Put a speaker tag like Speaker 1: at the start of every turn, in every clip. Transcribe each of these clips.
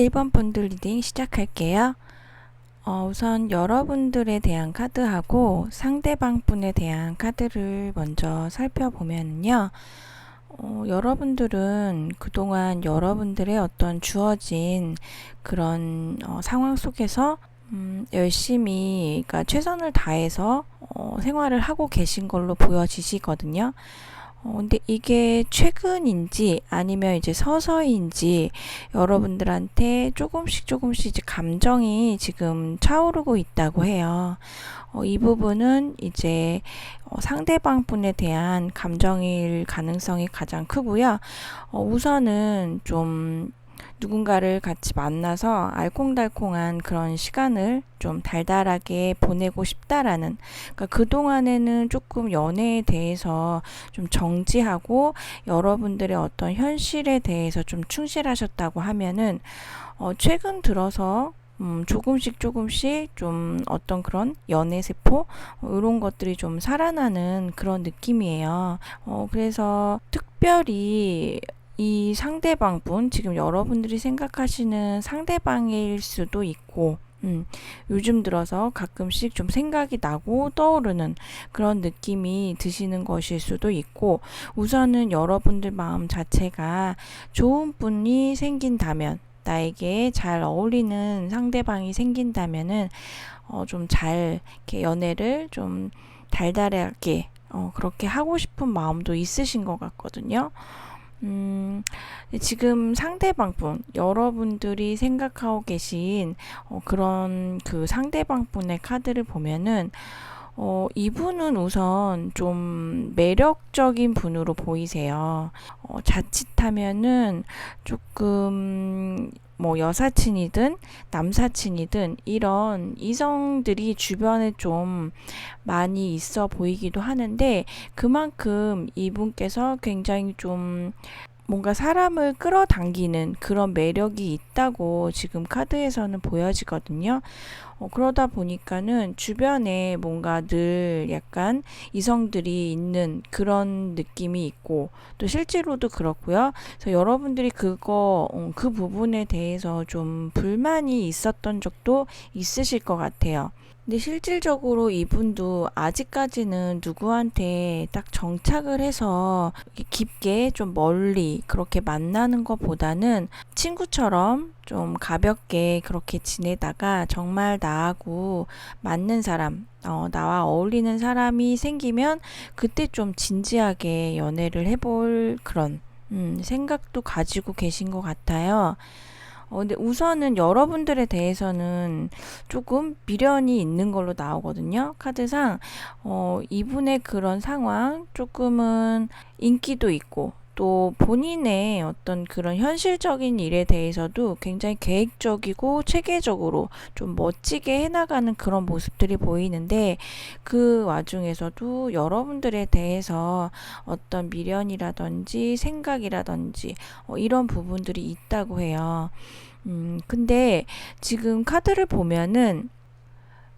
Speaker 1: 1번 분들 리딩 시작할게요. 우선 여러분들에 대한 카드하고 상대방 분에 대한 카드를 먼저 살펴보면요. 여러분들은 그동안 여러분들의 어떤 주어진 그런 상황 속에서 열심히, 그러니까 최선을 다해서 생활을 하고 계신 걸로 보여지시거든요. 근데 이게 최근인지 아니면 이제 서서히인지 여러분들한테 조금씩 이제 감정이 지금 차오르고 있다고 해요. 이 부분은 이제 상대방 분에 대한 감정일 가능성이 가장 크고요. 우선은 좀 누군가를 같이 만나서 알콩달콩한 그런 시간을 좀 달달하게 보내고 싶다라는, 그러니까 그동안에는 조금 연애에 대해서 좀 정지하고 여러분들의 어떤 현실에 대해서 좀 충실하셨다고 하면은 최근 들어서 조금씩 좀 어떤 그런 연애세포 이런 것들이 좀 살아나는 그런 느낌이에요. 그래서 특별히 이 상대방분, 지금 여러분들이 생각하시는 상대방일 수도 있고, 요즘 들어서 가끔씩 좀 생각이 나고 떠오르는 그런 느낌이 드시는 것일 수도 있고, 우선은 여러분들 마음 자체가 좋은 분이 생긴다면, 나에게 잘 어울리는 상대방이 생긴다면은 좀 잘 이렇게 연애를 좀 달달하게 그렇게 하고 싶은 마음도 있으신 것 같거든요. 지금 상대방분, 여러분들이 생각하고 계신 그런 그 상대방분의 카드를 보면은 이분은 우선 좀 매력적인 분으로 보이세요. 자칫하면은 조금 뭐 여사친이든 남사친이든 이런 이성들이 주변에 좀 많이 있어 보이기도 하는데, 그만큼 이분께서 굉장히 좀 뭔가 사람을 끌어당기는 그런 매력이 있다고 지금 카드에서는 보여지거든요. 그러다 보니까는 주변에 뭔가 늘 약간 이성들이 있는 그런 느낌이 있고, 또 실제로도 그렇고요. 그래서 여러분들이 그 부분에 대해서 좀 불만이 있었던 적도 있으실 것 같아요. 근데 실질적으로 이분도 아직까지는 누구한테 딱 정착을 해서 깊게 좀 멀리 그렇게 만나는 것보다는 친구처럼 좀 가볍게 그렇게 지내다가 정말 나하고 맞는 사람, 나와 어울리는 사람이 생기면 그때 좀 진지하게 연애를 해볼 그런 생각도 가지고 계신 것 같아요. 근데 우선은 여러분들에 대해서는 조금 미련이 있는 걸로 나오거든요. 카드상. 이분의 그런 상황, 조금은 인기도 있고, 또 본인의 어떤 그런 현실적인 일에 대해서도 굉장히 계획적이고 체계적으로 좀 멋지게 해나가는 그런 모습들이 보이는데, 그 와중에서도 여러분들에 대해서 어떤 미련이라든지 생각이라든지 이런 부분들이 있다고 해요. 근데 지금 카드를 보면은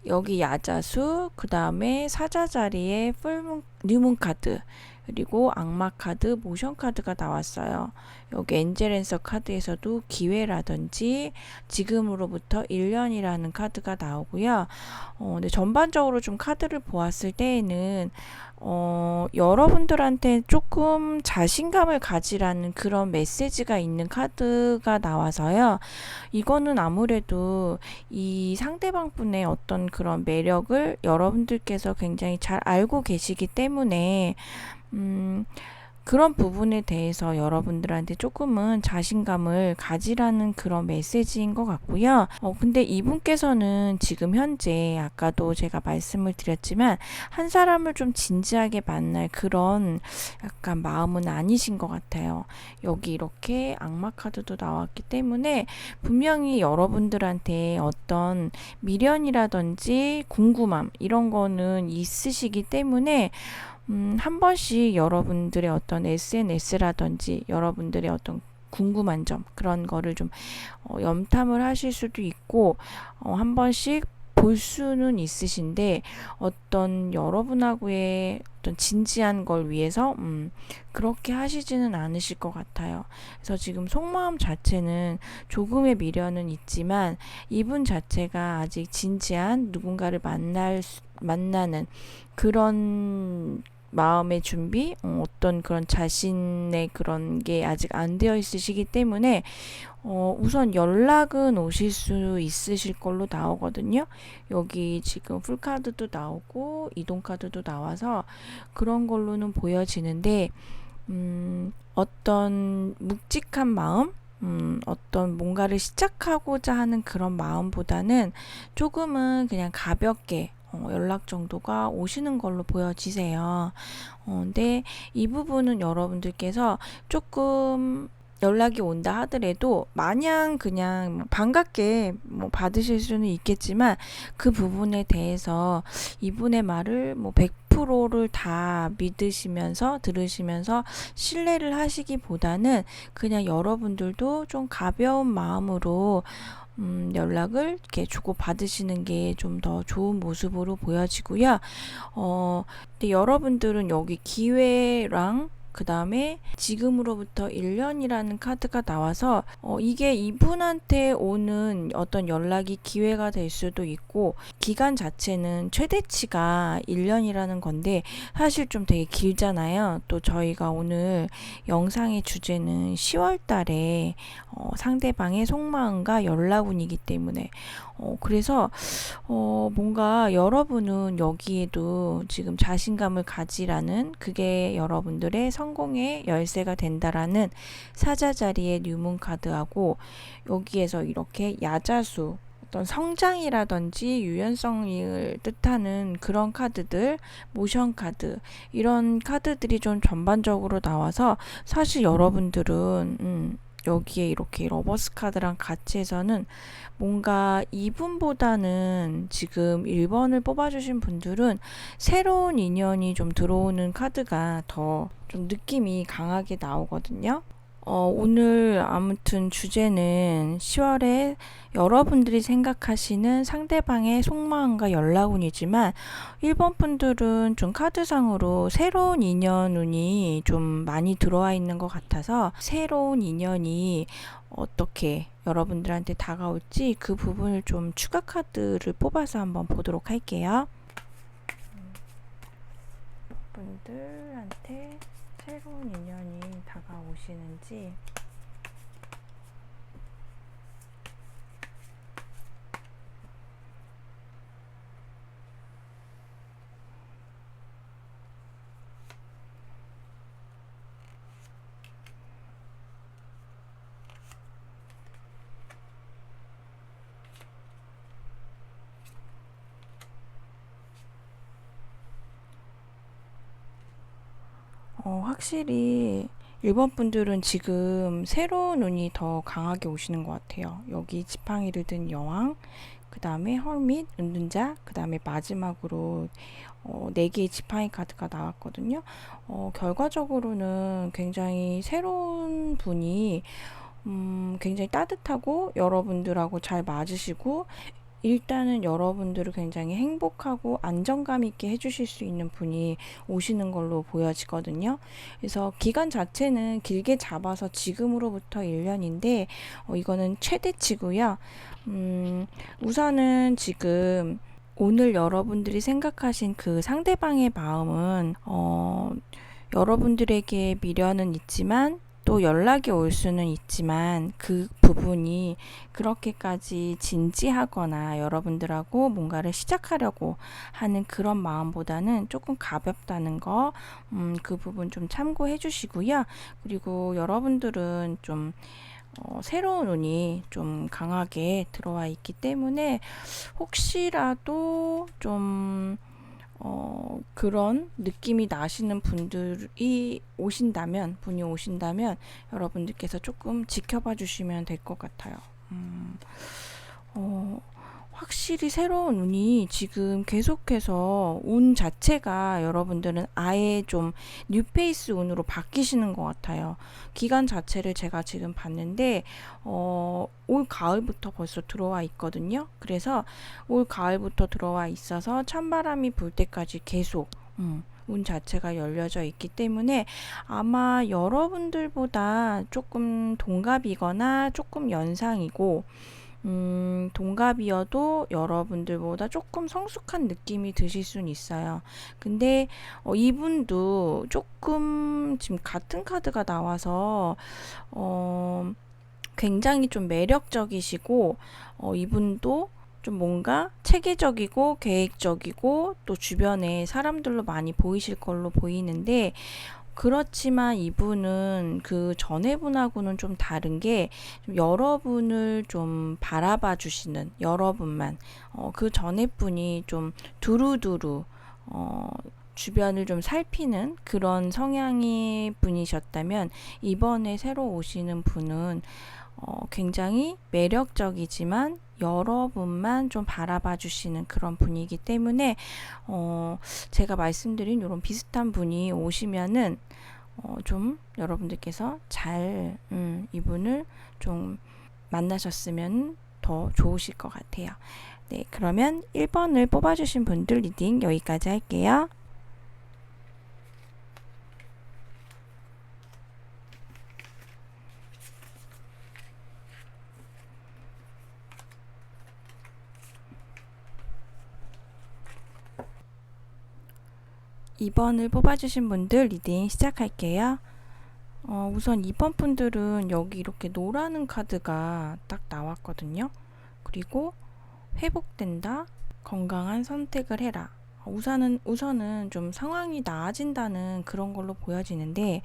Speaker 1: 여기 야자수, 그 다음에 사자 자리에 풀문, 뉴문 카드, 그리고 악마 카드, 모션 카드가 나왔어요. 여기 엔젤앤서 카드에서도 기회라든지 지금으로부터 1년이라는 카드가 나오고요. 근데 전반적으로 좀 카드를 보았을 때에는 여러분들한테 조금 자신감을 가지라는 그런 메시지가 있는 카드가 나와서요. 이거는 아무래도 이 상대방 분의 어떤 그런 매력을 여러분들께서 굉장히 잘 알고 계시기 때문에 그런 부분에 대해서 여러분들한테 조금은 자신감을 가지라는 그런 메시지인 것 같고요. 근데 이분께서는 지금 현재 아까도 제가 말씀을 드렸지만 한 사람을 좀 진지하게 만날 그런 약간 마음은 아니신 것 같아요. 여기 이렇게 악마 카드도 나왔기 때문에 분명히 여러분들한테 어떤 미련이라든지 궁금함 이런 거는 있으시기 때문에 한 번씩 여러분들의 어떤 SNS라든지 여러분들의 어떤 궁금한 점 그런 거를 좀 염탐을 하실 수도 있고, 한 번씩 볼 수는 있으신데 어떤 여러분하고의 어떤 진지한 걸 위해서 그렇게 하시지는 않으실 것 같아요. 그래서 지금 속마음 자체는 조금의 미련은 있지만 이분 자체가 아직 진지한 누군가를 만나는 그런 마음의 준비, 어떤 그런 자신의 그런 게 아직 안 되어 있으시기 때문에 우선 연락은 오실 수 있으실 걸로 나오거든요. 여기 지금 풀카드도 나오고 이동카드도 나와서 그런 걸로는 보여지는데, 어떤 묵직한 마음, 어떤 뭔가를 시작하고자 하는 그런 마음보다는 조금은 그냥 가볍게 연락 정도가 오시는 걸로 보여지세요. 근데 이 부분은 여러분들께서 조금 연락이 온다 하더라도 마냥 그냥 반갑게 받으실 수는 있겠지만 그 부분에 대해서 이분의 말을 100%를 다 믿으시면서 들으시면서 신뢰를 하시기보다는 그냥 여러분들도 좀 가벼운 마음으로 연락을 이렇게 주고 받으시는 게 좀 더 좋은 모습으로 보여지고요. 근데 여러분들은 여기 기회랑 그 다음에 지금으로부터 1년이라는 카드가 나와서 이게 이분한테 오는 어떤 연락이 기회가 될 수도 있고, 기간 자체는 최대치가 1년이라는 건데 사실 좀 되게 길잖아요. 또 저희가 오늘 영상의 주제는 10월 달에 상대방의 속마음과 연락운이기 때문에 그래서 뭔가 여러분은 여기에도 지금 자신감을 가지라는, 그게 여러분들의 성공의 열쇠가 된다라는 사자자리의 뉴문 카드하고, 여기에서 이렇게 야자수, 어떤 성장이라든지 유연성을 뜻하는 그런 카드들, 모션 카드, 이런 카드들이 좀 전반적으로 나와서 사실 여러분들은 여기에 이렇게 러버스 카드랑 같이 해서는 뭔가 이분보다는 지금 1번을 뽑아주신 분들은 새로운 인연이 좀 들어오는 카드가 더 좀 느낌이 강하게 나오거든요. 오늘 아무튼 주제는 10월에 여러분들이 생각하시는 상대방의 속마음과 연락운이지만 1번 분들은 좀 카드상으로 새로운 인연운이 좀 많이 들어와 있는 것 같아서 새로운 인연이 어떻게 여러분들한테 다가올지 그 부분을 좀 추가 카드를 뽑아서 한번 보도록 할게요. 분들한테 새로운 인연이 다가오시는지. 확실히 1번 분들은 지금 새로운 운이 더 강하게 오시는 것 같아요. 여기 지팡이를 든 여왕, 그 다음에 헐밋, 은둔자, 그 다음에 마지막으로 4개의 지팡이 카드가 나왔거든요. 결과적으로는 굉장히 새로운 분이 굉장히 따뜻하고 여러분들하고 잘 맞으시고, 일단은 여러분들을 굉장히 행복하고 안정감 있게 해주실 수 있는 분이 오시는 걸로 보여지거든요. 그래서 기간 자체는 길게 잡아서 지금으로부터 1년인데 이거는 최대치고요. 우선은 지금 오늘 여러분들이 생각하신 그 상대방의 마음은 여러분들에게 미련은 있지만 또 연락이 올 수는 있지만 그 부분이 그렇게까지 진지하거나 여러분들하고 뭔가를 시작하려고 하는 그런 마음보다는 조금 가볍다는 거, 그 부분 좀 참고해 주시고요. 그리고 여러분들은 좀 새로운 운이 좀 강하게 들어와 있기 때문에 혹시라도 좀 그런 느낌이 나시는 분이 오신다면 여러분들께서 조금 지켜봐 주시면 될 것 같아요. 확실히 새로운 운이 지금 계속해서 운 자체가 여러분들은 아예 좀 뉴페이스 운으로 바뀌시는 것 같아요. 기간 자체를 제가 지금 봤는데 올 가을부터 벌써 들어와 있거든요. 그래서 올 가을부터 들어와 있어서 찬바람이 불 때까지 계속 운 자체가 열려져 있기 때문에 아마 여러분들보다 조금 동갑이거나 조금 연상이고 동갑이어도 여러분들보다 조금 성숙한 느낌이 드실 수는 있어요. 근데 이분도 조금 지금 같은 카드가 나와서 굉장히 좀 매력적이시고 이분도 좀 뭔가 체계적이고 계획적이고 또 주변에 사람들로 많이 보이실 걸로 보이는데, 그렇지만 이분은 그 전에 분하고는 좀 다른 게 좀 여러분을 좀 바라봐 주시는, 여러분만 그 전에 분이 좀 두루두루 주변을 좀 살피는 그런 성향의 분이셨다면, 이번에 새로 오시는 분은 굉장히 매력적이지만 여러분만 좀 바라봐 주시는 그런 분이기 때문에 제가 말씀드린 이런 비슷한 분이 오시면은 좀 여러분들께서 잘 이분을 좀 만나셨으면 더 좋으실 것 같아요. 네, 그러면 1번을 뽑아주신 분들 리딩 여기까지 할게요. 2번을 뽑아주신 분들 리딩 시작할게요. 우선 2번 분들은 여기 이렇게 노라는 카드가 딱 나왔거든요. 그리고 회복된다, 건강한 선택을 해라. 우선은 좀 상황이 나아진다는 그런 걸로 보여지는데,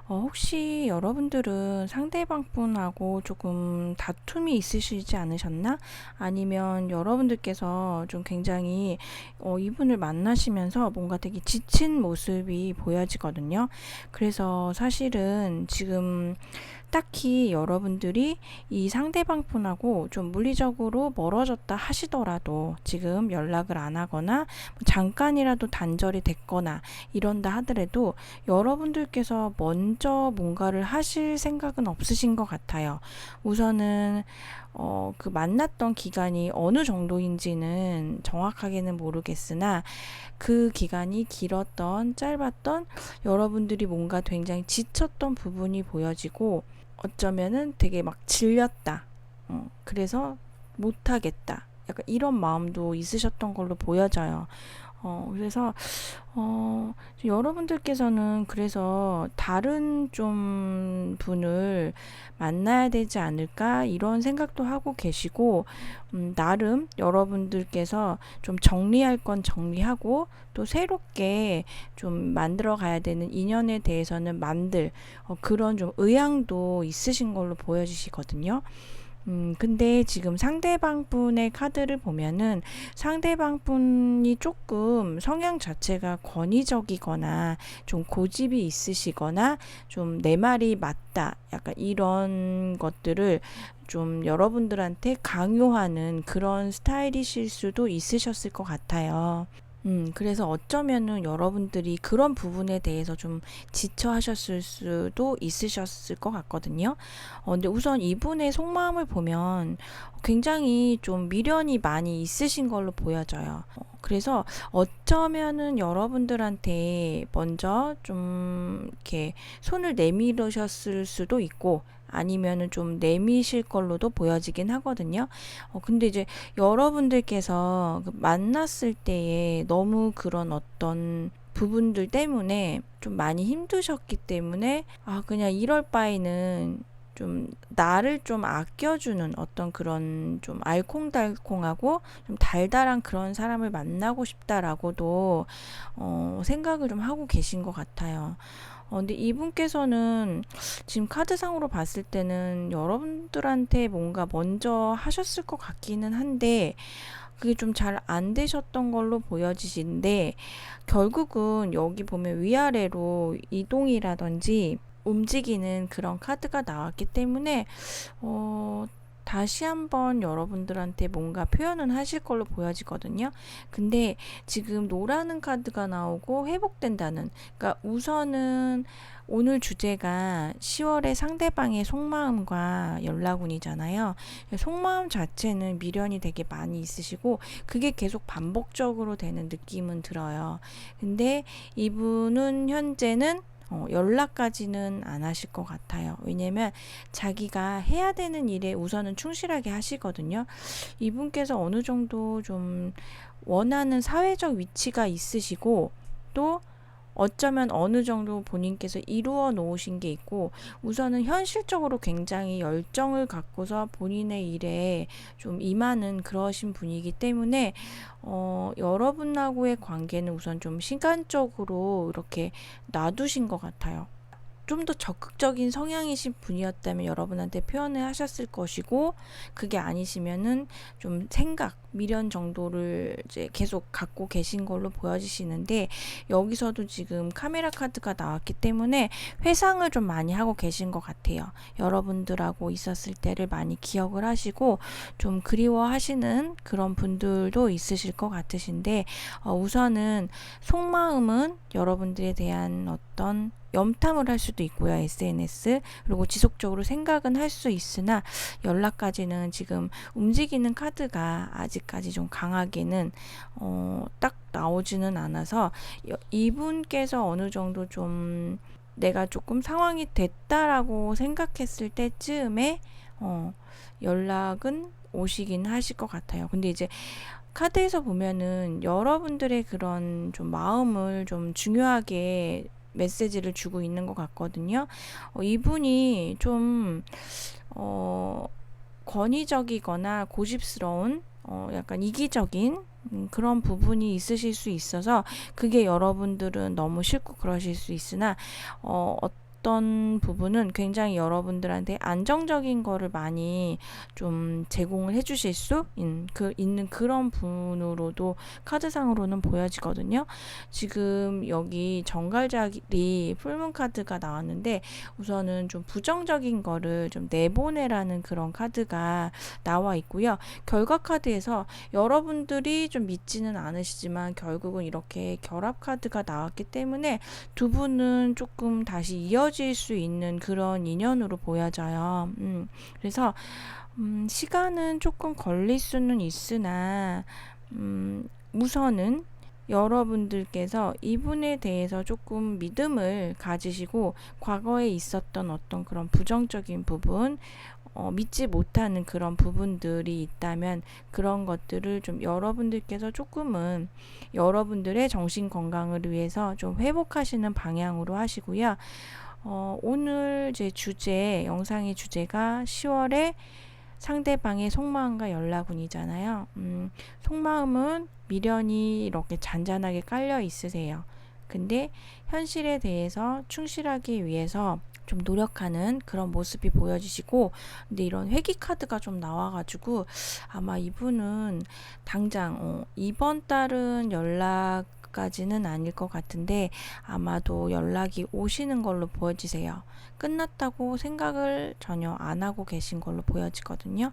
Speaker 1: 혹시 여러분들은 상대방 분하고 조금 다툼이 있으시지 않으셨나? 아니면 여러분들께서 좀 굉장히 이분을 만나시면서 뭔가 되게 지친 모습이 보여지거든요. 그래서 사실은 지금 딱히 여러분들이 이 상대방 분하고 좀 물리적으로 멀어졌다 하시더라도, 지금 연락을 안 하거나 잠깐이라도 단절이 됐거나 이런다 하더라도 여러분들께서 먼저 뭔가를 하실 생각은 없으신 것 같아요. 우선은 그 만났던 기간이 어느 정도인지는 정확하게는 모르겠으나, 그 기간이 길었던 짧았던 여러분들이 뭔가 굉장히 지쳤던 부분이 보여지고, 어쩌면은 되게 막 질렸다, 그래서 못하겠다, 약간 이런 마음도 있으셨던 걸로 보여져요. 그래서 여러분들께서는 그래서 다른 좀 분을 만나야 되지 않을까 이런 생각도 하고 계시고, 나름 여러분들께서 좀 정리할 건 정리하고 또 새롭게 좀 만들어 가야 되는 인연에 대해서는 만들 그런 좀 의향도 있으신 걸로 보여지시거든요. 근데 지금 상대방 분의 카드를 보면은 상대방 분이 조금 성향 자체가 권위적이거나 좀 고집이 있으시거나 좀 내 말이 맞다, 약간 이런 것들을 좀 여러분들한테 강요하는 그런 스타일이실 수도 있으셨을 것 같아요. 그래서 어쩌면은 여러분들이 그런 부분에 대해서 좀 지쳐 하셨을 수도 있으셨을 것 같거든요. 근데 우선 이분의 속마음을 보면 굉장히 좀 미련이 많이 있으신 걸로 보여져요. 그래서 어쩌면은 여러분들한테 먼저 좀 이렇게 손을 내밀으셨을 수도 있고, 아니면은 좀 내미실 걸로도 보여지긴 하거든요. 근데 이제 여러분들께서 만났을 때에 너무 그런 어떤 부분들 때문에 좀 많이 힘드셨기 때문에, 그냥 이럴 바에는 좀 나를 좀 아껴주는 어떤 그런 좀 알콩달콩하고 좀 달달한 그런 사람을 만나고 싶다라고도 생각을 좀 하고 계신 것 같아요. 근데 이분께서는 지금 카드상으로 봤을 때는 여러분들한테 뭔가 먼저 하셨을 것 같기는 한데, 그게 좀 잘 안 되셨던 걸로 보여지시는데, 결국은 여기 보면 위아래로 이동이라든지 움직이는 그런 카드가 나왔기 때문에 다시 한번 여러분들한테 뭔가 표현은 하실 걸로 보여지거든요. 근데 지금 노라는 카드가 나오고 회복된다는, 그러니까 우선은 오늘 주제가 10월에 상대방의 속마음과 연락운이잖아요. 속마음 자체는 미련이 되게 많이 있으시고 그게 계속 반복적으로 되는 느낌은 들어요. 근데 이분은 현재는 연락까지는 안 하실 것 같아요. 왜냐면 자기가 해야 되는 일에 우선은 충실하게 하시거든요. 이분께서 어느 정도 좀 원하는 사회적 위치가 있으시고 또 어쩌면 어느 정도 본인께서 이루어 놓으신 게 있고 우선은 현실적으로 굉장히 열정을 갖고서 본인의 일에 좀 임하는 그러신 분이기 때문에 여러분하고의 관계는 우선 좀 시간적으로 이렇게 놔두신 것 같아요. 좀 더 적극적인 성향이신 분이었다면 여러분한테 표현을 하셨을 것이고 그게 아니시면은 좀 생각, 미련 정도를 이제 계속 갖고 계신 걸로 보여지시는데 여기서도 지금 카메라 카드가 나왔기 때문에 회상을 좀 많이 하고 계신 것 같아요. 여러분들하고 있었을 때를 많이 기억을 하시고 좀 그리워하시는 그런 분들도 있으실 것 같으신데 우선은 속마음은 여러분들에 대한 어떤 염탐을 할 수도 있고요. SNS 그리고 지속적으로 생각은 할 수 있으나 연락까지는 지금 움직이는 카드가 아직까지 좀 강하게는 딱 나오지는 않아서 이분께서 어느 정도 좀 내가 조금 상황이 됐다라고 생각했을 때쯤에 연락은 오시긴 하실 것 같아요. 근데 이제 카드에서 보면은 여러분들의 그런 좀 마음을 좀 중요하게 메시지를 주고 있는 것 같거든요. 이분이 좀 권위적이거나 고집스러운 약간 이기적인 그런 부분이 있으실 수 있어서 그게 여러분들은 너무 싫고 그러실 수 있으나 어떤 부분은 굉장히 여러분들한테 안정적인 거를 많이 좀 제공을 해주실 수 있는 그런 분으로도 카드상으로는 보여지거든요. 지금 여기 정갈자리 풀문 카드가 나왔는데 우선은 좀 부정적인 거를 좀 내보내라는 그런 카드가 나와 있고요. 결과 카드에서 여러분들이 좀 믿지는 않으시지만 결국은 이렇게 결합 카드가 나왔기 때문에 두 분은 조금 다시 이어질 수 있는 그런 인연으로 보여져요. 그래서 시간은 조금 걸릴 수는 있으나 우선은 여러분들께서 이분에 대해서 조금 믿음을 가지시고 과거에 있었던 어떤 그런 부정적인 부분 믿지 못하는 그런 부분들이 있다면 그런 것들을 좀 여러분들께서 조금은 여러분들의 정신 건강을 위해서 좀 회복하시는 방향으로 하시고요. 오늘 제 영상의 주제가 10월에 상대방의 속마음과 연락운이잖아요. 속마음은 미련이 이렇게 잔잔하게 깔려 있으세요. 근데 현실에 대해서 충실하기 위해서 좀 노력하는 그런 모습이 보여지시고 근데 이런 회귀 카드가 좀 나와가지고 아마 이분은 당장 이번 달은 연락까지는 아닐 것 같은데 아마도 연락이 오시는 걸로 보여지세요. 끝났다고 생각을 전혀 안 하고 계신 걸로 보여지거든요.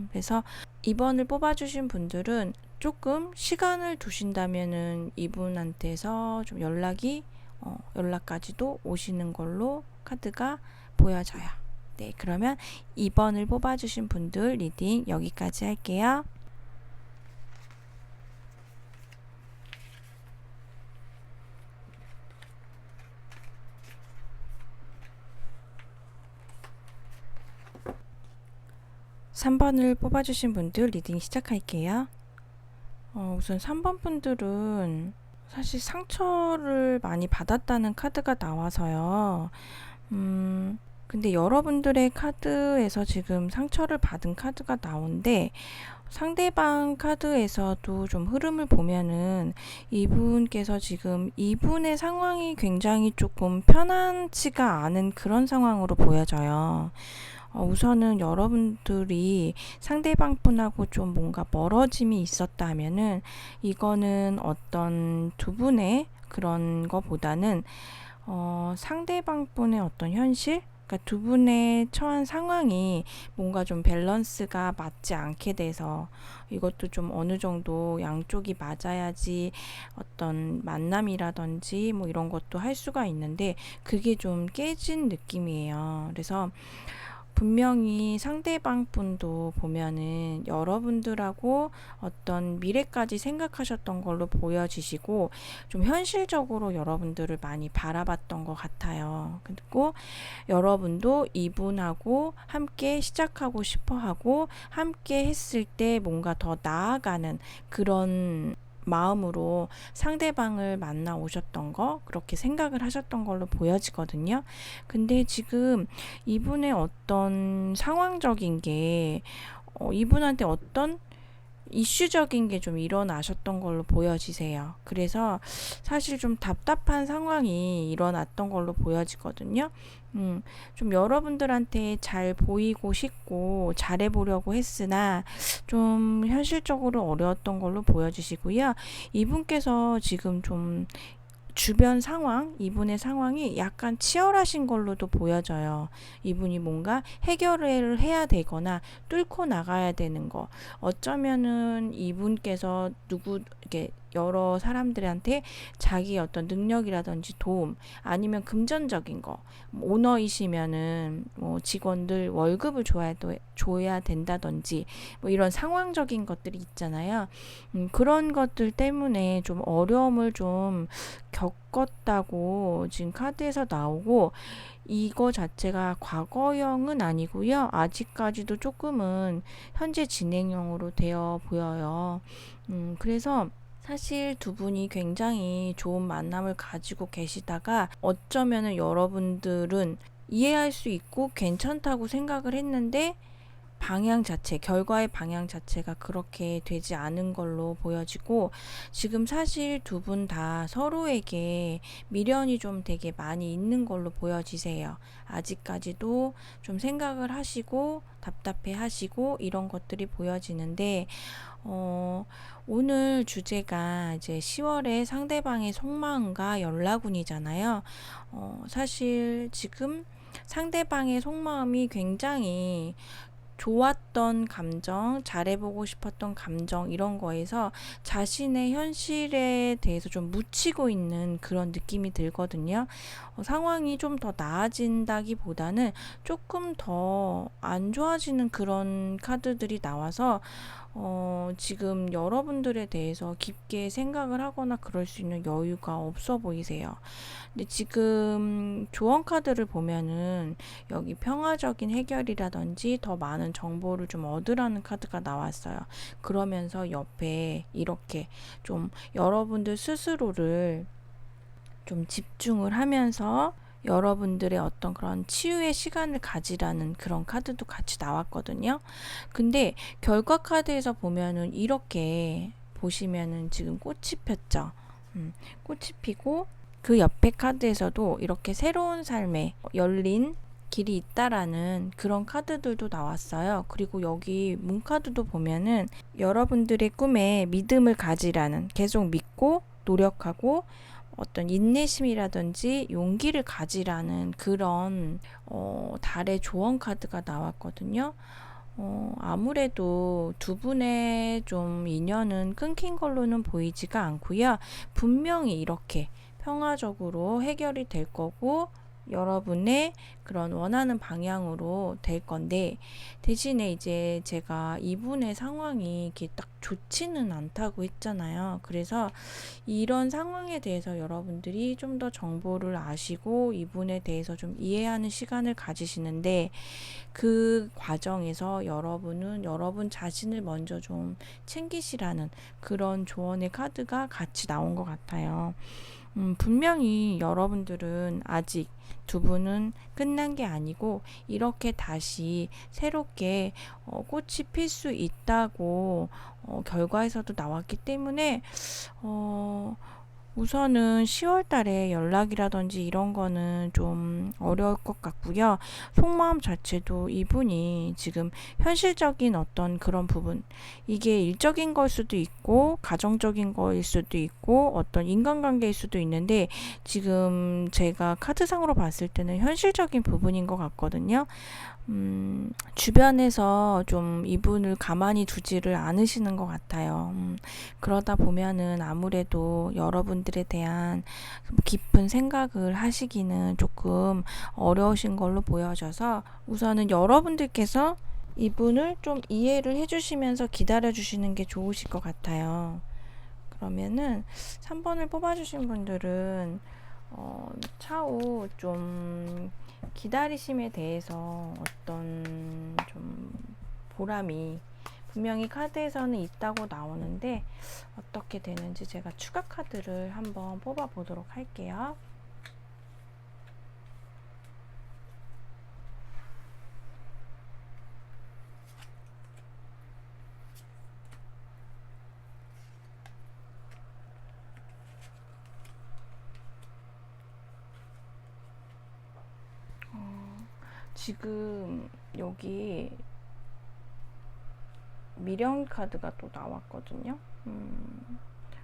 Speaker 1: 그래서 2번을 뽑아주신 분들은 조금 시간을 두신다면은 이분한테서 좀 연락까지도 오시는 걸로 카드가 보여져요. 네, 그러면 2번을 뽑아주신 분들 리딩 여기까지 할게요. (3번을) 뽑아주신 분들 리딩 시작할게요. 우선 3번 분들은 사실 상처를 많이 받았다는 카드가 나와서요. 근데 여러분들의 카드에서 지금 상처를 받은 카드가 나오는데 상대방 카드에서도 좀 흐름을 보면은 이분께서 지금 이분의 상황이 굉장히 조금 편안치가 않은 그런 상황으로 보여져요. 우선은 여러분들이 상대방 분하고 좀 뭔가 멀어짐이 있었다면은 이거는 어떤 두 분의 그런 거보다는 상대방 분의 어떤 현실 그러니까 두 분의 처한 상황이 뭔가 좀 밸런스가 맞지 않게 돼서 이것도 좀 어느 정도 양쪽이 맞아야지 어떤 만남이라든지 뭐 이런 것도 할 수가 있는데 그게 좀 깨진 느낌이에요. 그래서 분명히 상대방 분도 보면은 여러분들하고 어떤 미래까지 생각하셨던 걸로 보여지시고 좀 현실적으로 여러분들을 많이 바라봤던 것 같아요. 그리고 여러분도 이분하고 함께 시작하고 싶어 하고 함께 했을 때 뭔가 더 나아가는 그런 마음으로 상대방을 만나 오셨던 거 그렇게 생각을 하셨던 걸로 보여지거든요. 근데 지금 이분의 어떤 상황적인 게 이분한테 어떤 이슈적인 게 좀 일어나셨던 걸로 보여지세요. 그래서 사실 좀 답답한 상황이 일어났던 걸로 보여지거든요. 좀 여러분들한테 잘 보이고 싶고 잘해보려고 했으나 좀 현실적으로 어려웠던 걸로 보여지시고요. 이분께서 지금 좀 주변 상황, 이분의 상황이 약간 치열하신 걸로도 보여져요. 이분이 뭔가 해결을 해야 되거나 뚫고 나가야 되는 거. 어쩌면은 이분께서 이렇게 여러 사람들한테 자기 어떤 능력이라든지 도움 아니면 금전적인 거 오너이시면은 뭐 직원들 월급을 줘야 된다든지 뭐 이런 상황적인 것들이 있잖아요. 그런 것들 때문에 좀 어려움을 좀 겪었다고 지금 카드에서 나오고 이거 자체가 과거형은 아니고요. 아직까지도 조금은 현재 진행형으로 되어 보여요. 그래서 사실 두 분이 굉장히 좋은 만남을 가지고 계시다가 어쩌면은 여러분들은 이해할 수 있고 괜찮다고 생각을 했는데 방향 자체, 결과의 방향 자체가 그렇게 되지 않은 걸로 보여지고 지금 사실 두 분 다 서로에게 미련이 좀 되게 많이 있는 걸로 보여지세요. 아직까지도 좀 생각을 하시고 답답해 하시고 이런 것들이 보여지는데 오늘 주제가 이제 10월에 상대방의 속마음과 연락운이잖아요. 사실 지금 상대방의 속마음이 굉장히 좋았던 감정, 잘해보고 싶었던 감정, 이런 거에서 자신의 현실에 대해서 좀 묻히고 있는 그런 느낌이 들거든요. 상황이 좀 더 나아진다기보다는 조금 더 안 좋아지는 그런 카드들이 나와서 지금 여러분들에 대해서 깊게 생각을 하거나 그럴 수 있는 여유가 없어 보이세요. 근데 지금 조언 카드를 보면은 여기 평화적인 해결이라든지 더 많은 정보를 좀 얻으라는 카드가 나왔어요. 그러면서 옆에 이렇게 좀 여러분들 스스로를 좀 집중을 하면서 여러분들의 어떤 그런 치유의 시간을 가지라는 그런 카드도 같이 나왔거든요. 근데 결과 카드에서 보면은 이렇게 보시면은 지금 꽃이 폈죠. 꽃이 피고 그 옆에 카드에서도 이렇게 새로운 삶에 열린 길이 있다라는 그런 카드들도 나왔어요. 그리고 여기 문 카드도 보면은 여러분들의 꿈에 믿음을 가지라는, 계속 믿고 노력하고 어떤 인내심이라든지 용기를 가지라는 그런 달의 조언 카드가 나왔거든요. 아무래도 두 분의 좀 인연은 끊긴 걸로는 보이지가 않고요. 분명히 이렇게 평화적으로 해결이 될 거고 여러분의 그런 원하는 방향으로 될 건데 대신에 이제 제가 이분의 상황이 이렇게 딱 좋지는 않다고 했잖아요. 그래서 이런 상황에 대해서 여러분들이 좀 더 정보를 아시고 이분에 대해서 좀 이해하는 시간을 가지시는데 그 과정에서 여러분은 여러분 자신을 먼저 좀 챙기시라는 그런 조언의 카드가 같이 나온 것 같아요. 분명히 여러분들은 아직 두 분은 끝난 게 아니고 이렇게 다시 새롭게 꽃이 필 수 있다고 결과에서도 나왔기 때문에 우선은 10월 달에 연락이라든지 이런 거는 좀 어려울 것 같고요. 속마음 자체도 이분이 지금 현실적인 어떤 그런 부분, 이게 일적인 걸 수도 있고 가정적인 거일 수도 있고 어떤 인간관계일 수도 있는데, 지금 제가 카드상으로 봤을 때는 현실적인 부분인 것 같거든요. 주변에서 좀 이분을 가만히 두지를 않으시는 것 같아요. 그러다 보면은 아무래도 여러분들에 대한 깊은 생각을 하시기는 조금 어려우신 걸로 보여져서, 우선은 여러분들께서 이분을 좀 이해를 해주시면서 기다려주시는 게 좋으실 것 같아요. 그러면은 3번을 뽑아주신 분들은 차후 좀 기다리심에 대해서 어떤 좀 보람이 분명히 카드에서는 있다고 나오는데, 어떻게 되는지 제가 추가 카드를 한번 뽑아 보도록 할게요. 지금 여기 미련 카드가 또 나왔거든요.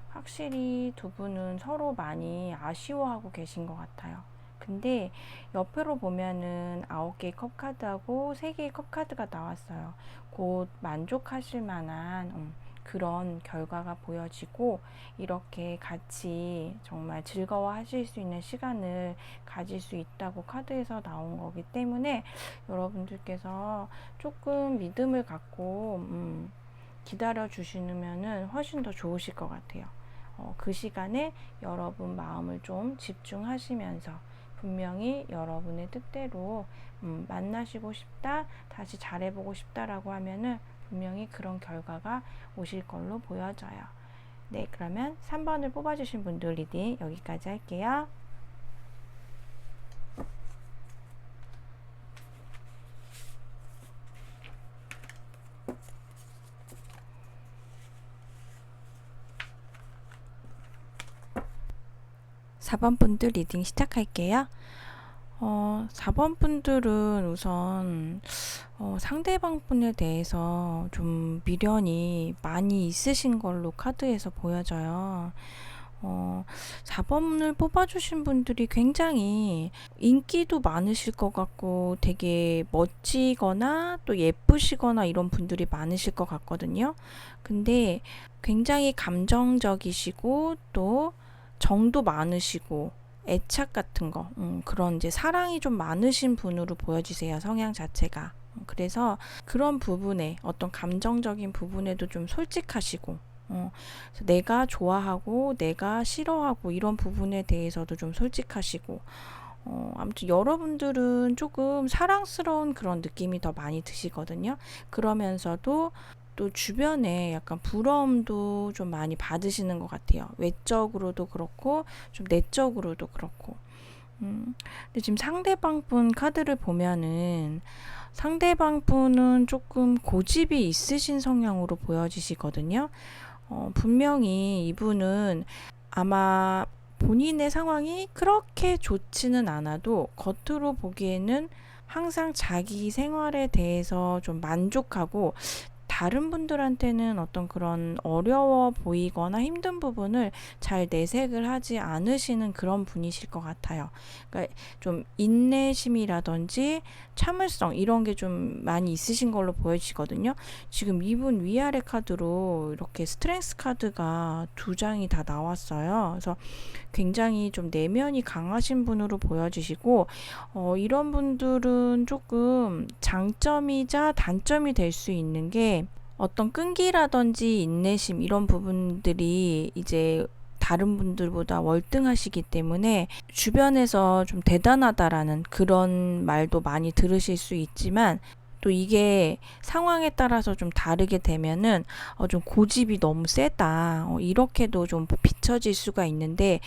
Speaker 1: 확실히 두 분은 서로 많이 아쉬워하고 계신 것 같아요. 근데 옆으로 보면은 9개의 컵 카드하고 3개의 컵 카드가 나왔어요. 곧 만족하실 만한 그런 결과가 보여지고, 이렇게 같이 정말 즐거워하실 수 있는 시간을 가질 수 있다고 카드에서 나온 거기 때문에, 여러분들께서 조금 믿음을 갖고 기다려 주시면은 훨씬 더 좋으실 것 같아요. 그 시간에 여러분 마음을 좀 집중하시면서 분명히 여러분의 뜻대로 만나시고 싶다, 다시 잘해보고 싶다라고 하면은 분명히 그런 결과가 오실 걸로 보여져요. 네, 그러면 3번을 뽑아주신 분들 리딩 여기까지 할게요. 4번 분들 리딩 시작할게요. 4번 분들은 우선 상대방 분에 대해서 좀 미련이 많이 있으신 걸로 카드에서 보여져요. 4번을 뽑아주신 분들이 굉장히 인기도 많으실 것 같고 되게 멋지거나 또 예쁘시거나 이런 분들이 많으실 것 같거든요. 근데 굉장히 감정적이시고 또 정도 많으시고 애착 같은 거, 그런 이제 사랑이 좀 많으신 분으로 보여지세요, 성향 자체가. 그래서 그런 부분에 어떤 감정적인 부분에도 좀 솔직하시고, 내가 좋아하고 내가 싫어하고 이런 부분에 대해서도 좀 솔직하시고, 아무튼 여러분들은 조금 사랑스러운 그런 느낌이 더 많이 드시거든요. 그러면서도 또 주변에 약간 부러움도 좀 많이 받으시는 것 같아요. 외적으로도 그렇고 좀 내적으로도 그렇고. 근데 지금 상대방 분 카드를 보면은 상대방 분은 조금 고집이 있으신 성향으로 보여지시거든요. 분명히 이분은 아마 본인의 상황이 그렇게 좋지는 않아도 겉으로 보기에는 항상 자기 생활에 대해서 좀 만족하고, 다른 분들한테는 어떤 그런 어려워 보이거나 힘든 부분을 잘 내색을 하지 않으시는 그런 분이실 것 같아요. 그러니까 좀 인내심이라든지 참을성 이런 게 좀 많이 있으신 걸로 보여지거든요. 지금 이분 위아래 카드로 이렇게 스트렝스 카드가 2장이 다 나왔어요. 그래서 굉장히 좀 내면이 강하신 분으로 보여지시고, 이런 분들은 조금 장점이자 단점이 될 수 있는 게, 어떤 끈기라든지 인내심 이런 부분들이 이제 다른 분들보다 월등하시기 때문에 주변에서 좀 대단하다라는 그런 말도 많이 들으실 수 있지만, 또 이게 상황에 따라서 좀 다르게 되면은 좀 고집이 너무 세다, 이렇게도 좀 비춰질 수가 있는데,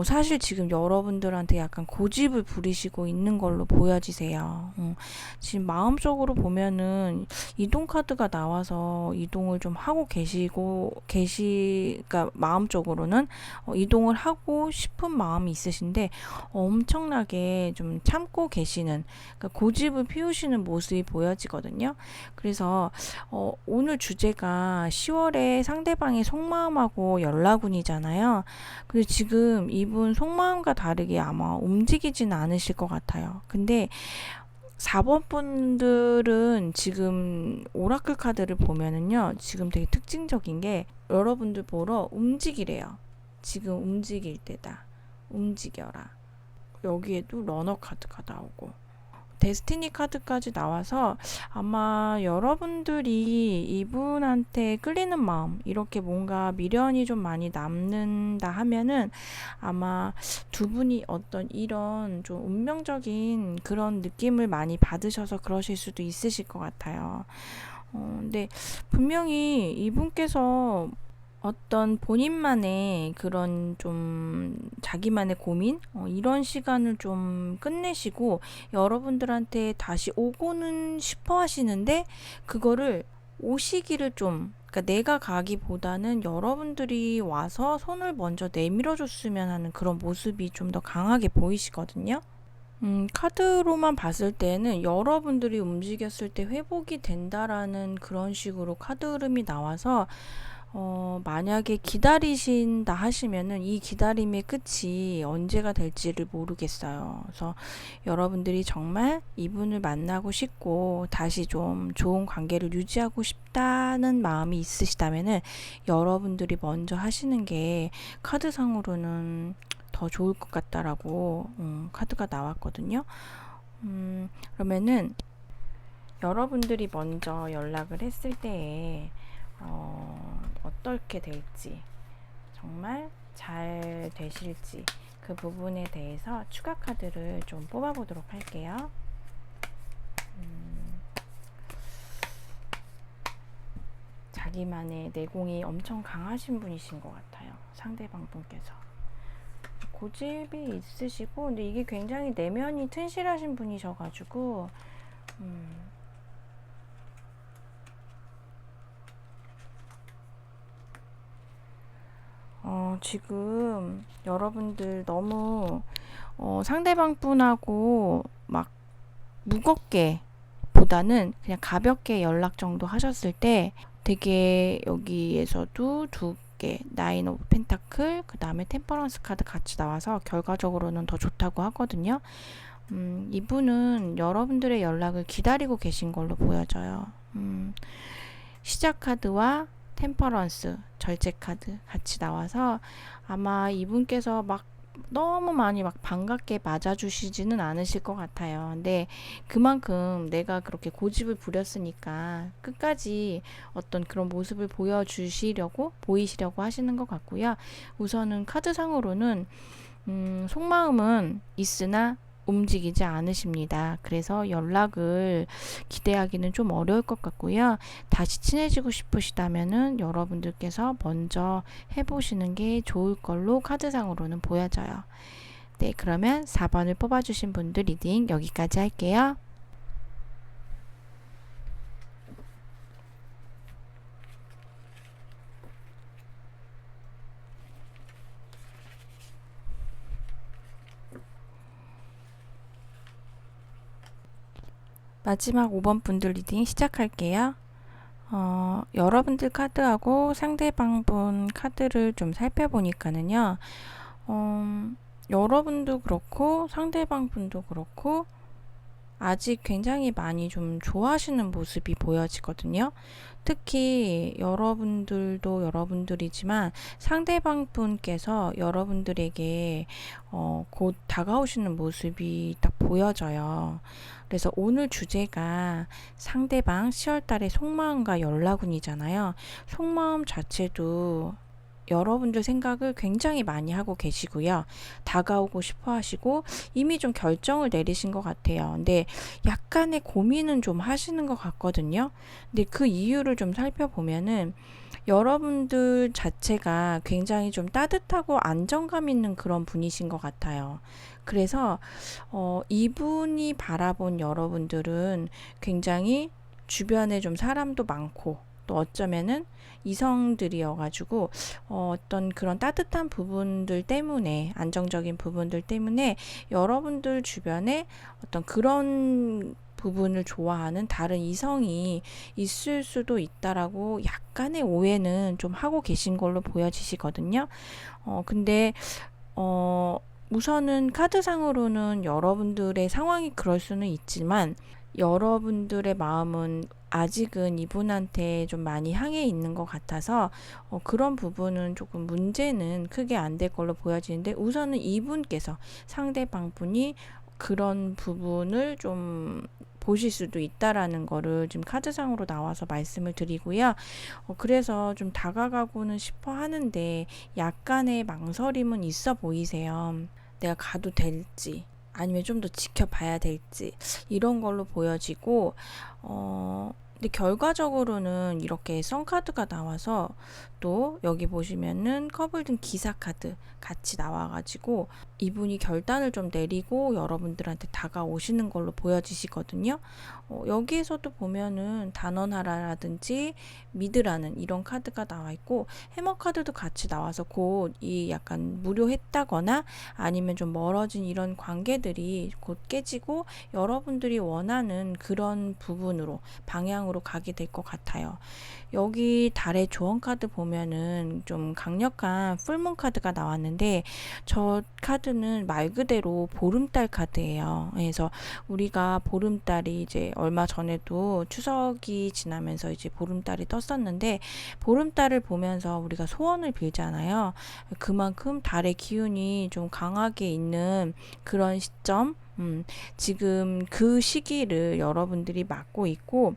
Speaker 1: 사실 지금 여러분들한테 약간 고집을 부리시고 있는 걸로 보여지세요. 지금 마음적으로 보면은 이동 카드가 나와서 이동을 좀 하고 그러니까 마음적으로는 이동을 하고 싶은 마음이 있으신데 엄청나게 좀 참고 계시는, 그러니까 고집을 피우시는 모습이 보여지거든요. 그래서 오늘 주제가 10월에 상대방의 속마음하고 연락운이잖아요. 근데 지금 이분 속마음과 다르게 아마 움직이지는 않으실 것 같아요. 근데 4번 분들은 지금 오라클 카드를 보면은요, 지금 되게 특징적인 게 여러분들 보러 움직이래요. 지금 움직일 때다. 움직여라. 여기에도 러너 카드가 나오고 데스티니 카드까지 나와서 아마 여러분들이 이분한테 끌리는 마음, 이렇게 뭔가 미련이 좀 많이 남는다 하면은 아마 두 분이 어떤 이런 좀 운명적인 그런 느낌을 많이 받으셔서 그러실 수도 있으실 것 같아요. 근데 분명히 이분께서 어떤 본인만의 그런 좀 자기만의 고민, 이런 시간을 좀 끝내시고 여러분들한테 다시 오고는 싶어 하시는데 그거를 오시기를 좀, 그러니까 내가 가기보다는 여러분들이 와서 손을 먼저 내밀어 줬으면 하는 그런 모습이 좀 더 강하게 보이시거든요. 카드로만 봤을 때는 여러분들이 움직였을 때 회복이 된다라는 그런 식으로 카드 흐름이 나와서 만약에 기다리신다 하시면은 이 기다림의 끝이 언제가 될지를 모르겠어요. 그래서 여러분들이 정말 이분을 만나고 싶고 다시 좀 좋은 관계를 유지하고 싶다는 마음이 있으시다면은 여러분들이 먼저 하시는 게 카드상으로는 더 좋을 것 같다라고 카드가 나왔거든요. 그러면은 여러분들이 먼저 연락을 했을 때에 어떻게 될지, 정말 잘 되실지 그 부분에 대해서 추가 카드를 좀 뽑아보도록 할게요. 자기만의 내공이 엄청 강하신 분이신 것 같아요. 상대방 분께서 고집이 있으시고, 근데 이게 굉장히 내면이 튼실하신 분이셔가지고 지금 여러분들 너무 상대방 분하고 막 무겁게 보다는 그냥 가볍게 연락 정도 하셨을 때 되게 여기에서도 두 개, 나인 오브 펜타클, 그 다음에 템퍼런스 카드 같이 나와서 결과적으로는 더 좋다고 하거든요. 이분은 여러분들의 연락을 기다리고 계신 걸로 보여져요. 시작 카드와 템퍼런스, 절제 카드 같이 나와서 아마 이분께서 막 너무 많이 막 반갑게 맞아주시지는 않으실 것 같아요. 근데 그만큼 내가 그렇게 고집을 부렸으니까 끝까지 어떤 그런 모습을 보이시려고 하시는 것 같고요. 우선은 카드상으로는 속마음은 있으나 움직이지 않으십니다. 그래서 연락을 기대하기는 좀 어려울 것 같고요. 다시 친해지고 싶으시다면은 여러분들께서 먼저 해보시는 게 좋을 걸로 카드상으로는 보여져요. 네, 그러면 4번을 뽑아주신 분들 리딩 여기까지 할게요. 마지막 5번 분들 리딩 시작할게요. 여러분들 카드하고 상대방 분 카드를 좀 살펴보니까는요, 여러분도 그렇고 상대방 분도 그렇고 아직 굉장히 많이 좀 좋아하시는 모습이 보여지거든요. 특히 여러분들도 여러분들이지만 상대방 분께서 여러분들에게 곧 다가오시는 모습이 딱 보여져요. 그래서 오늘 주제가 상대방 10월달에 속마음과 연락운이잖아요. 속마음 자체도 여러분들 생각을 굉장히 많이 하고 계시고요. 다가오고 싶어 하시고 이미 좀 결정을 내리신 것 같아요. 근데 약간의 고민은 좀 하시는 것 같거든요. 근데 그 이유를 좀 살펴보면은 여러분들 자체가 굉장히 좀 따뜻하고 안정감 있는 그런 분이신 것 같아요. 그래서 이분이 바라본 여러분들은 굉장히 주변에 좀 사람도 많고 또 어쩌면은 이성들이어가지고 어떤 그런 따뜻한 부분들 때문에 안정적인 부분들 때문에 여러분들 주변에 어떤 그런 부분을 좋아하는 다른 이성이 있을 수도 있다라고 약간의 오해는 좀 하고 계신 걸로 보여지시거든요. 근데 우선은 카드상으로는 여러분들의 상황이 그럴 수는 있지만 여러분들의 마음은 아직은 이분한테 좀 많이 향해 있는 것 같아서 그런 부분은 조금 문제는 크게 안 될 걸로 보여지는데 우선은 이분께서 상대방 분이 그런 부분을 좀 보실 수도 있다라는 거를 지금 카드상으로 나와서 말씀을 드리고요. 그래서 좀 다가가고는 싶어 하는데 약간의 망설임은 있어 보이세요. 내가 가도 될지 아니면 좀 더 지켜봐야 될지 이런 걸로 보여지고 근데 결과적으로는 이렇게 썬카드가 나와서 또 여기 보시면은 커블등 기사 카드 같이 나와가지고 이분이 결단을 좀 내리고 여러분들한테 다가오시는 걸로 보여지시거든요. 여기에서도 보면은 단언하라라든지 믿으라는 이런 카드가 나와 있고 해머 카드도 같이 나와서 곧 이 약간 무료했다거나 아니면 좀 멀어진 이런 관계들이 곧 깨지고 여러분들이 원하는 그런 부분으로 방향으로 가게 될 것 같아요. 여기 달의 조언 카드 보면은 좀 강력한 풀문 카드가 나왔는데 저 카드는 말 그대로 보름달 카드예요. 그래서 우리가 보름달이 이제 얼마 전에도 추석이 지나면서 이제 보름달이 떴었는데 보름달을 보면서 우리가 소원을 빌잖아요. 그만큼 달의 기운이 좀 강하게 있는 그런 시점, 지금 그 시기를 여러분들이 맞고 있고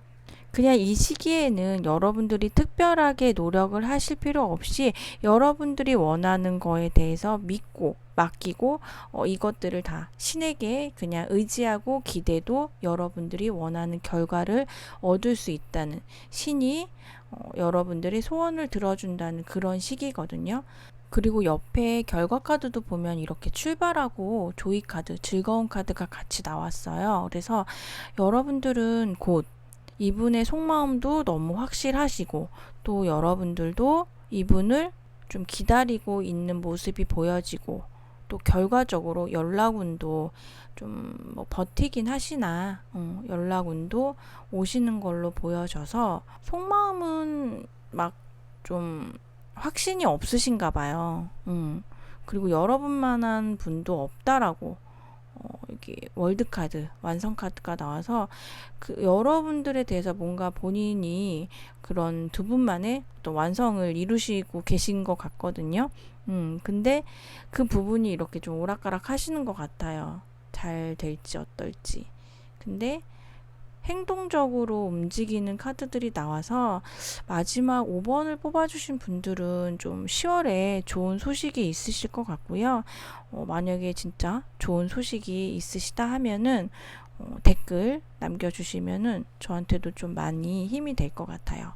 Speaker 1: 그냥 이 시기에는 여러분들이 특별하게 노력을 하실 필요 없이 여러분들이 원하는 거에 대해서 믿고 맡기고 이것들을 다 신에게 그냥 의지하고 기대도 여러분들이 원하는 결과를 얻을 수 있다는 신이 여러분들의 소원을 들어준다는 그런 시기거든요. 그리고 옆에 결과 카드도 보면 이렇게 출발하고 조이 카드, 즐거운 카드가 같이 나왔어요. 그래서 여러분들은 곧 이분의 속마음도 너무 확실하시고 또 여러분들도 이분을 좀 기다리고 있는 모습이 보여지고 또 결과적으로 연락운도 좀 뭐 버티긴 하시나 연락운도 오시는 걸로 보여져서 속마음은 막 좀 확신이 없으신가 봐요. 그리고 여러분만한 분도 없다라고 여기 월드카드, 완성카드가 나와서 그 여러분들에 대해서 뭔가 본인이 그런 두 분만의 또 완성을 이루시고 계신 것 같거든요. 근데 그 부분이 이렇게 좀 오락가락 하시는 것 같아요. 잘 될지 어떨지. 근데 행동적으로 움직이는 카드들이 나와서 마지막 5번을 뽑아주신 분들은 좀 10월에 좋은 소식이 있으실 것 같고요. 만약에 진짜 좋은 소식이 있으시다 하면은 댓글 남겨주시면은 저한테도 좀 많이 힘이 될 것 같아요.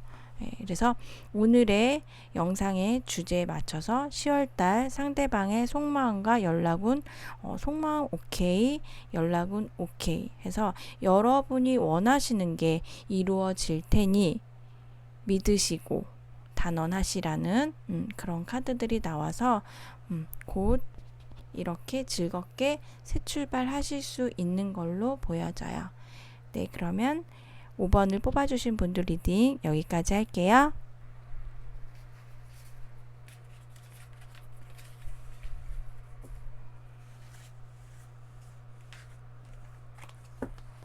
Speaker 1: 그래서 오늘의 영상의 주제에 맞춰서 10월달 상대방의 속마음과 연락운 속마음 오케이, 연락운 오케이 해서 여러분이 원하시는 게 이루어질 테니 믿으시고 단언하시라는 그런 카드들이 나와서 곧 이렇게 즐겁게 새 출발하실 수 있는 걸로 보여져요. 네, 그러면 5번을 뽑아주신 분들 리딩 여기까지 할게요.